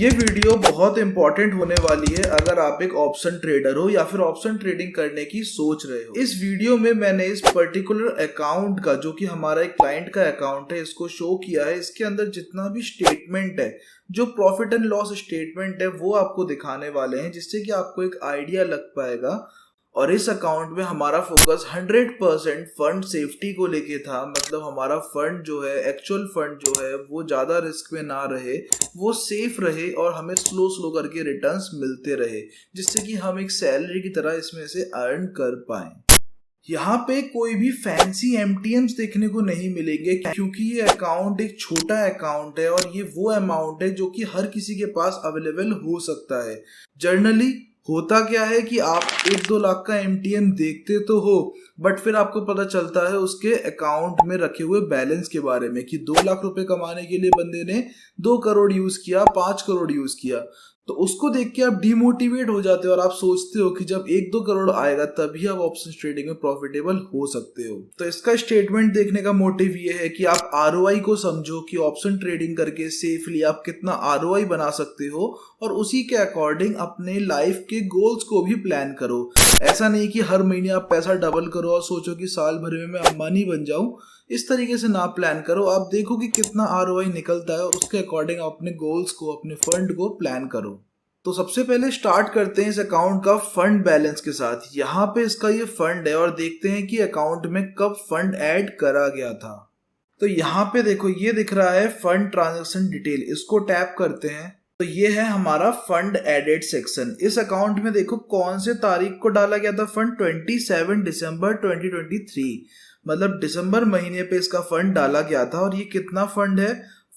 ये वीडियो बहुत इंपॉर्टेंट होने वाली है अगर आप एक ऑप्शन ट्रेडर हो या फिर ऑप्शन ट्रेडिंग करने की सोच रहे हो। इस वीडियो में मैंने इस पर्टिकुलर अकाउंट का, जो कि हमारा एक क्लाइंट का अकाउंट है, इसको शो किया है। इसके अंदर जितना भी स्टेटमेंट है, जो प्रॉफिट एंड लॉस स्टेटमेंट है, वो आपको दिखाने वाले हैं, जिससे कि आपको एक आइडिया लग पाएगा। और इस अकाउंट में हमारा फोकस 100% फंड सेफ्टी को लेके था। मतलब हमारा फंड जो है, एक्चुअल फंड जो है, वो ज़्यादा रिस्क में ना रहे, वो सेफ रहे और हमें स्लो स्लो करके रिटर्न्स मिलते रहे, जिससे कि हम एक सैलरी की तरह इसमें से अर्न कर पाएं। यहाँ पे कोई भी फैंसी एमटीएम्स देखने को नहीं मिलेंगे, क्योंकि ये अकाउंट एक छोटा अकाउंट है और ये वो अमाउंट है जो कि हर किसी के पास अवेलेबल हो सकता है। जनरली होता क्या है कि आप 1-2 लाख का एमटीएम देखते तो हो, बट फिर आपको पता चलता है उसके अकाउंट में रखे हुए बैलेंस के बारे में कि 2 लाख रुपए कमाने के लिए बंदे ने 2 करोड़ यूज किया, 5 करोड़ यूज किया। तो उसको देख के आप डिमोटिवेट हो जाते हो और आप सोचते हो कि जब 1-2 करोड़ आएगा तभी आप ऑप्शन ट्रेडिंग में प्रॉफिटेबल हो सकते हो। तो इसका स्टेटमेंट देखने का मोटिव ये है कि आप आरओआई को समझो कि ऑप्शन ट्रेडिंग करके सेफली आप कितना आरओआई बना सकते हो, और उसी के अकॉर्डिंग अपने लाइफ के गोल्स को भी प्लान करो। ऐसा नहीं कि हर महीने आप पैसा डबल करो और सोचो कि साल भर में मैं अंबानी बन जाऊं। इस तरीके से ना प्लान करो। आप देखो कि कितना आरओआई निकलता है और उसके अकॉर्डिंग अपने गोल्स को, अपने फंड को प्लान करो। तो सबसे पहले स्टार्ट करते हैं इस अकाउंट का फंड बैलेंस के साथ। यहाँ पे इसका ये फंड है और देखते हैं कि अकाउंट में कब फंड ऐड करा गया था। तो यहाँ पे देखो, ये दिख रहा है फंड ट्रांजैक्शन डिटेल, इसको टैप करते हैं तो ये है हमारा फंड एडेड सेक्शन। इस अकाउंट में देखो कौन से तारीख को डाला गया था फंड, 27 दिसंबर 2023। मतलब दिसंबर महीने पे इसका फंड डाला गया था। और ये कितना फंड है,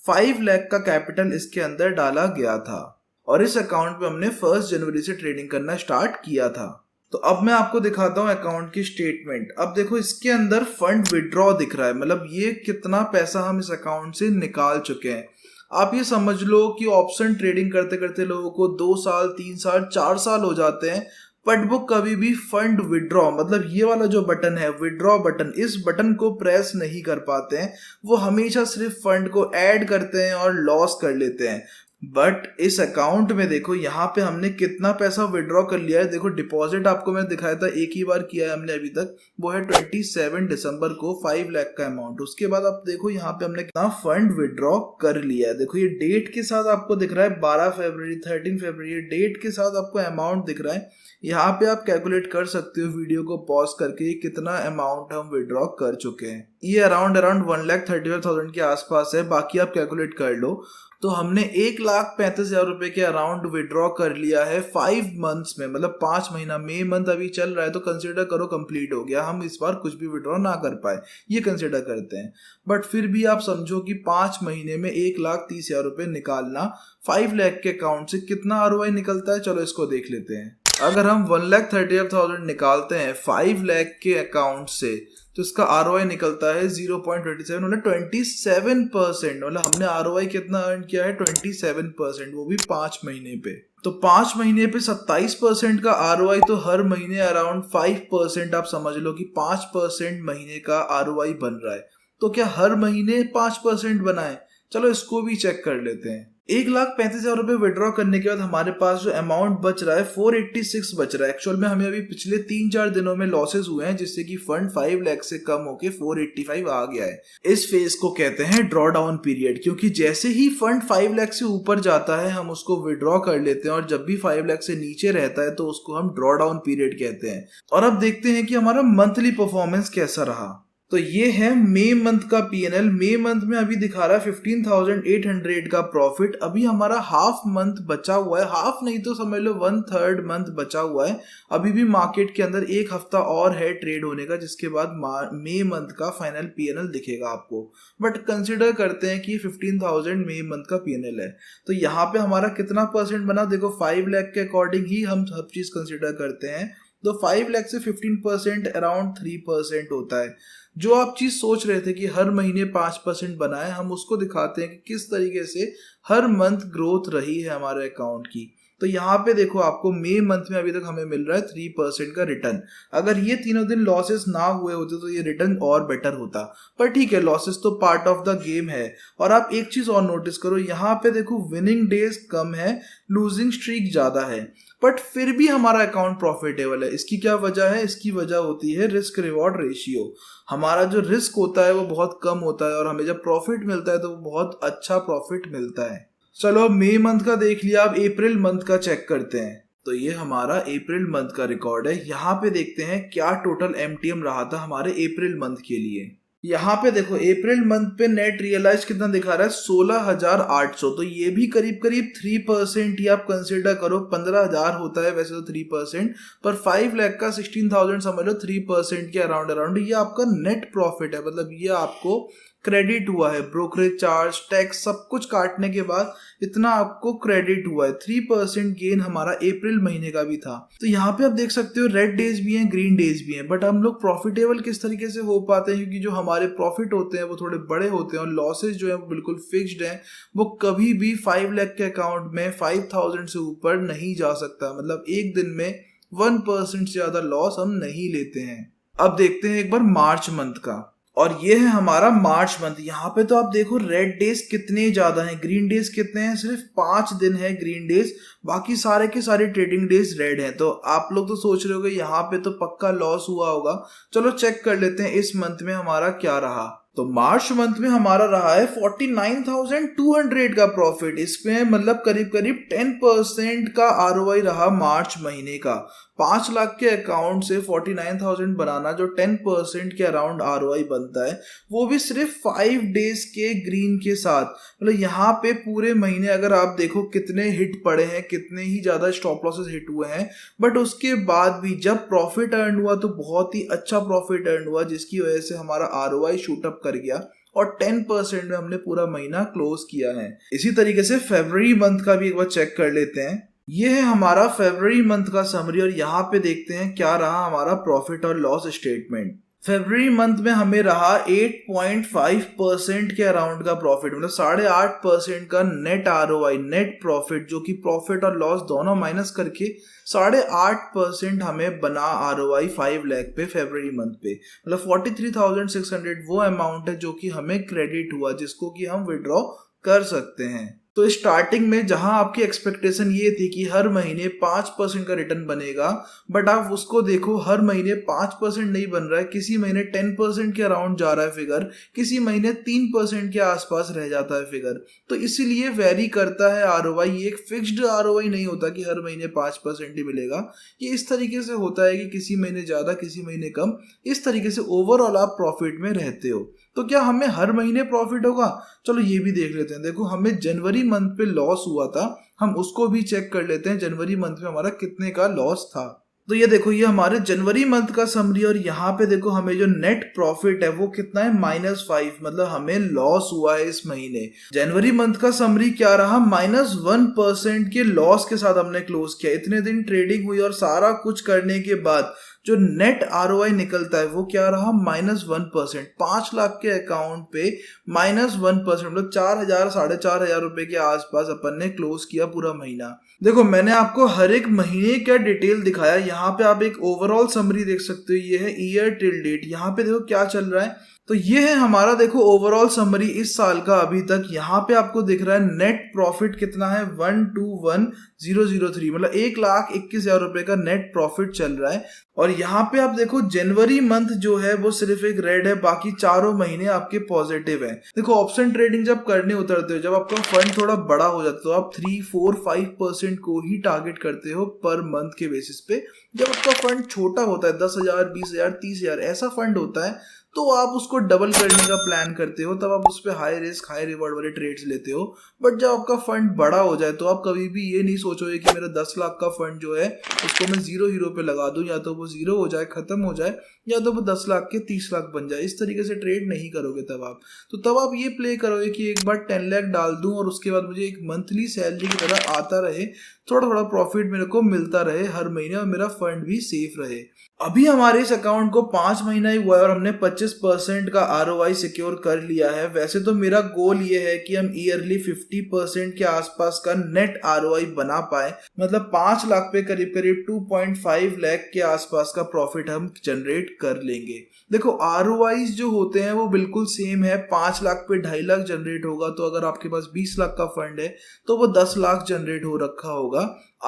5 लाख का कैपिटल इसके अंदर डाला गया था। और इस अकाउंट पे हमने 1 जनवरी से ट्रेडिंग करना स्टार्ट किया था। तो अब मैं आपको दिखाता हूँ अकाउंट की स्टेटमेंट। अब देखो इसके अंदर फंड विड्रॉ दिख रहा है, मतलब ये कितना पैसा हम इस अकाउंट से निकाल चुके हैं। आप ये समझ लो कि ऑप्शन ट्रेडिंग करते करते लोगों को 2 साल, 3 साल, 4 साल हो जाते हैं, बट वो कभी भी फंड विड्रॉ, मतलब ये वाला जो बटन है विड्रॉ बटन, इस बटन को प्रेस नहीं कर पाते हैं। वो हमेशा सिर्फ फंड को ऐड करते हैं और लॉस कर लेते हैं। बट इस अकाउंट में देखो, यहाँ पे हमने कितना पैसा विड्रॉ कर लिया है। देखो डिपॉजिट आपको मैं दिखाया था, एक ही बार किया है हमने अभी तक, वो है 27 दिसंबर को 5 लाख का अमाउंट। उसके बाद आप देखो यहाँ पे हमने कितना फंड विड्रॉ कर लिया है। देखो ये डेट के साथ आपको दिख रहा है 12 फरवरी, 13 फरवरी, डेट के साथ आपको अमाउंट दिख रहा है। यहाँ पे आप कैलकुलेट कर सकते हो वीडियो को पॉज करके कितना अमाउंट हम विड्रॉ कर चुके हैं। ये अराउंड 1,35,000 के आसपास है, बाकी आप कैलकुलेट कर लो। तो हमने 1,35,000 रुपए के अराउंड विड्रॉ कर लिया है 5 मंथ्स में, मतलब 5 महीना। मई मंथ अभी चल रहा है तो कंसिडर करो कंप्लीट हो गया। हम इस बार कुछ भी विड्रॉ ना कर पाए, ये कंसिडर करते हैं। बट फिर भी आप समझो कि 5 महीने में 1,30,000 रुपए निकालना 5 लाख के अकाउंट से कितना आरओआई निकलता है, चलो इसको देख लेते हैं। अगर हम 1,38,000 निकालते हैं 5 लाख के अकाउंट से, तो इसका आरओआई निकलता है 0.27, मतलब 27%। मतलब हमने आरओआई कितना अर्न किया है, 27%, वो भी 5 महीने पे। तो 5 महीने पे 27% का आरओआई, तो हर महीने अराउंड 5% आप समझ लो कि 5% महीने का आरओआई बन रहा है। तो क्या हर महीने 5% बना है? चलो इसको भी चेक कर लेते हैं। 1,35,000 रुपए विड्रॉ करने के बाद हमारे पास जो अमाउंट बच रहा है 486 बच रहा है। एक्चुअल में हमें अभी पिछले 3-4 दिनों में लॉसेस हुए हैं, जिससे कि फंड 5 लाख से कम होके 485 आ गया है। इस फेज को कहते हैं ड्रॉ डाउन पीरियड, क्योंकि जैसे ही फंड 5 लाख से ऊपर जाता है हम उसको विड्रॉ कर लेते हैं, और जब भी 5 लाख से नीचे रहता है तो उसको हम ड्रॉ डाउन पीरियड कहते हैं। और अब देखते हैं कि हमारा मंथली परफॉर्मेंस कैसा रहा। तो ये है मई मंथ का पीएनएल। मई मंथ में अभी दिखा रहा है 15,800 का प्रॉफिट। अभी हमारा हाफ मंथ बचा हुआ है, हाफ नहीं तो समझ लो 1/3 मंथ बचा हुआ है। अभी भी मार्केट के अंदर 1 हफ्ता और है ट्रेड होने का, जिसके बाद मई मंथ का फाइनल पीएनएल दिखेगा आपको। बट कंसिडर करते हैं कि 15,000 मई मंथ का पीएनएल है। तो यहाँ पे हमारा कितना परसेंट बना, देखो 5 लाख के अकॉर्डिंग ही हम सब चीज कंसिडर करते हैं। तो 5 लाख से 15% अराउंड 3% होता है। जो आप चीज सोच रहे थे कि हर महीने 5% बनाए, हम उसको दिखाते हैं कि किस तरीके से हर मंथ ग्रोथ रही है हमारे अकाउंट की। तो यहाँ पे देखो आपको मई मंथ में अभी तक हमें मिल रहा है 3% का रिटर्न। अगर ये तीनों दिन लॉसेस ना हुए होते तो ये रिटर्न और बेटर होता, पर ठीक है, लॉसेस तो पार्ट ऑफ द गेम है। और आप एक चीज और नोटिस करो, यहाँ पे देखो विनिंग डेज कम है, लूजिंग स्ट्रीक ज्यादा है, बट फिर भी हमारा अकाउंट प्रॉफिटेबल है। इसकी क्या वजह है? इसकी वजह होती है रिस्क रिवॉर्ड रेशियो। हमारा जो रिस्क होता है वो बहुत कम होता है और हमें जब प्रॉफिट मिलता है तो वो बहुत अच्छा प्रॉफिट मिलता है। चलो अब मई मंथ का देख लिया, अब अप्रैल मंथ का चेक करते हैं। तो ये हमारा अप्रैल मंथ का रिकॉर्ड है। यहाँ पे देखते हैं क्या टोटल एमटीएम रहा था हमारे अप्रैल मंथ के लिए। यहाँ पे देखो अप्रैल मंथ पे नेट रियलाइज कितना दिखा रहा है, 16,800। तो ये भी करीब करीब 3% ही आप कंसिडर करो। 15,000 होता है वैसे तो 3%, पर 5 लाख का 16,000 समझ लो 3% के अराउंड अराउंड ये आपका नेट प्रॉफिट है। मतलब ये आपको क्रेडिट हुआ है, ब्रोकरेज चार्ज, टैक्स सब कुछ काटने के बाद इतना आपको क्रेडिट हुआ है। 3% गेन हमारा अप्रैल महीने का भी था। तो यहाँ पे आप देख सकते हो रेड डेज भी हैं, ग्रीन डेज भी हैं, बट हम लोग प्रॉफिटेबल किस तरीके से हो पाते हैं, क्योंकि जो हमारे प्रॉफिट होते हैं वो थोड़े बड़े होते हैं और लॉसेज जो है वो बिल्कुल फिक्स्ड हैं। वो कभी भी 5 लाख के अकाउंट में 5,000 से ऊपर नहीं जा सकता। मतलब एक दिन में 1% से ज्यादा लॉस हम नहीं लेते हैं। अब देखते हैं एक बार मार्च मंथ का, और ये है हमारा मार्च मंथ। यहाँ पे तो आप देखो रेड डेज कितने ज्यादा हैं, ग्रीन डेज कितने हैं, सिर्फ 5 दिन है ग्रीन डेज, बाकी सारे के सारे ट्रेडिंग डेज रेड हैं। तो आप लोग तो सोच रहे होगे यहाँ पे तो पक्का लॉस हुआ होगा। चलो चेक कर लेते हैं इस मंथ में हमारा क्या रहा। तो मार्च मंथ में हमारा रहा है 49,200 का प्रॉफिट। इसमें मतलब करीब करीब 10% का आरओआई रहा मार्च महीने का। 5 लाख के अकाउंट से 49,000 बनाना जो 10% के अराउंड आरओआई बनता है, वो भी सिर्फ 5 डेज के ग्रीन के साथ। मतलब यहाँ पे पूरे महीने अगर आप देखो कितने हिट पड़े हैं, कितने ही ज्यादा स्टॉप लॉसेस हिट हुए हैं, बट उसके बाद भी जब प्रॉफिट अर्न हुआ तो बहुत ही अच्छा प्रॉफिट अर्न हुआ, जिसकी वजह से हमारा आरओआई शूट अप कर गया और 10% में हमने पूरा महीना क्लोज किया है। इसी तरीके से फरवरी मंथ का भी एक बार चेक कर लेते हैं। ये है हमारा फरवरी मंथ का समरी और यहाँ पे देखते हैं क्या रहा हमारा प्रॉफिट और लॉस स्टेटमेंट। फरवरी मंथ में हमें रहा 8.5% के अराउंड का प्रॉफिट, मतलब 8.5% का नेट आरओआई, नेट प्रॉफिट, जो कि प्रॉफिट और लॉस दोनों माइनस करके 8.5% हमें बना आरओआई 5 लाख पे फरवरी मंथ पे। मतलब 43,600 वो अमाउंट है जो कि हमें क्रेडिट हुआ, जिसको कि हम विड्रॉ कर सकते हैं। तो स्टार्टिंग में जहां आपकी एक्सपेक्टेशन ये थी कि हर महीने 5% का रिटर्न बनेगा, बट आप उसको देखो हर महीने 5% नहीं बन रहा है। किसी महीने 10% के अराउंड जा रहा है फिगर, किसी महीने 3% के आसपास रह जाता है फिगर। तो इसीलिए वेरी करता है आरओआई। ये एक फिक्स्ड आरओआई नहीं होता कि हर महीने 5% ही मिलेगा। ये इस तरीके से होता है कि किसी महीने ज्यादा, किसी महीने कम, इस तरीके से ओवरऑल आप प्रॉफिट में रहते हो। तो क्या हमें हर महीने प्रॉफिट होगा? चलो ये भी देख लेते हैं। देखो हमें जनवरी मंथ पे लॉस हुआ था, हम उसको भी चेक कर लेते हैं जनवरी मंथ में हमारा कितने का लॉस था। तो ये देखो ये हमारे जनवरी मंथ का समरी, और यहाँ पे देखो हमें जो नेट प्रॉफिट है वो कितना है, -5। मतलब हमें लॉस हुआ है इस महीने। जनवरी मंथ का समरी क्या रहा, -1% के लॉस के साथ हमने क्लोज किया। इतने दिन ट्रेडिंग हुई और सारा कुछ करने के बाद जो नेट आरओआई निकलता है वो क्या रहा, -1%। 5 लाख के अकाउंट पे -1%, मतलब 4,000 4,500 रुपए के आसपास अपन ने क्लोज किया पूरा महीना। देखो मैंने आपको हर एक महीने का डिटेल दिखाया। यहाँ पे आप एक ओवरऑल समरी देख सकते हो, ये है ईयर टिल डेट। यहाँ पे देखो क्या चल रहा है। तो ये है हमारा देखो ओवरऑल समरी इस साल का अभी तक। यहाँ पे आपको दिख रहा है नेट प्रॉफिट कितना है, 121,003, मतलब 1,21,000 रुपए का नेट प्रॉफिट चल रहा है। और यहाँ पे आप देखो जनवरी मंथ जो है वो सिर्फ एक रेड है, बाकी चारों महीने आपके पॉजिटिव है। देखो ऑप्शन ट्रेडिंग जब करने उतरते हो, जब आपका फंड थोड़ा बड़ा हो जाता है तो आप 3, 4, 5% को ही टारगेट करते हो पर मंथ के बेसिस पे। जब आपका फंड छोटा होता है, 10,000, 20,000, 30,000 ऐसा फंड होता है, तो आप उसको डबल करने का प्लान करते हो, तब आप उस पर हाई रिस्क हाई रिवॉर्ड वाले ट्रेड्स लेते हो। बट जब आपका फंड बड़ा हो जाए तो आप कभी भी ये नहीं सोचोगे कि मेरा 10 लाख का फंड जो है उसको मैं 0 हीरो पे लगा दूं, या तो वो 0 हो जाए, खत्म हो जाए, या तो वो 10 लाख के 30 लाख बन जाए। इस तरीके से ट्रेड नहीं करोगे तब आप ये प्ले करोगे कि एक बार 10 लाख डाल दूं और उसके बाद मुझे एक मंथली सैलरी की तरह आता रहे, थोड़ा थोड़ा प्रॉफिट मेरे को मिलता रहे हर महीने और मेरा फंड भी सेफ रहे। अभी हमारे इस अकाउंट को 5 महीना ही हुआ है और हमने 25 25% का ROI सिक्योर कर लिया है। वैसे तो मेरा गोल ये है कि हम ईयरली 50% के आसपास का नेट ROI बना पाए, मतलब 5 लाख पे करीब करीब 2.5 लाख के आसपास का प्रॉफिट हम जनरेट कर लेंगे। देखो ROIs जो होते हैं वो बिल्कुल सेम है। 5 लाख पे 2.5 लाख जनरेट होगा, तो अगर आपके पास 20 लाख का फंड है तो वो 10 लाख जनरेट हो रखा होगा।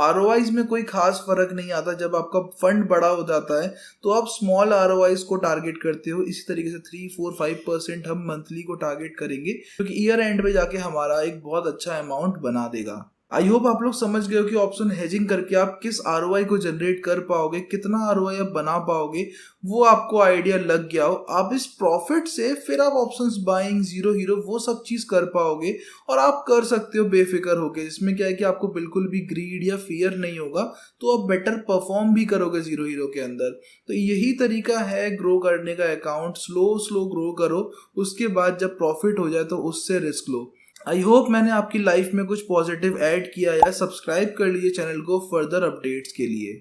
ROIs में कोई खास फर्क नहीं आता। जब आपका फंड बड़ा हो जाता है तो आप स्मॉल ROIs को टारगेट करते हो। इसी तरीके से 3, 4, 5% हम मंथली को टारगेट करेंगे, क्योंकि ईयर एंड पे जाके हमारा एक बहुत अच्छा अमाउंट बना देगा। आई होप आप लोग समझ गए हो कि ऑप्शन हेजिंग करके आप किस ROI को जनरेट कर पाओगे, कितना ROI आप बना पाओगे, वो आपको आइडिया लग गया हो। आप इस प्रॉफिट से फिर आप ऑप्शंस बाइंग, जीरो हीरो, वो सब चीज कर पाओगे और आप कर सकते हो बेफिक्र होके। इसमें क्या है कि आपको बिल्कुल भी ग्रीड या फियर नहीं होगा, तो आप बेटर परफॉर्म भी करोगे जीरो हीरो के अंदर। तो यही तरीका है ग्रो करने का अकाउंट। स्लो स्लो ग्रो करो, उसके बाद जब प्रॉफिट हो जाए तो उससे रिस्क लो। आई होप मैंने आपकी लाइफ में कुछ पॉजिटिव ऐड किया है। सब्सक्राइब कर लीजिए चैनल को फर्दर अपडेट्स के लिए।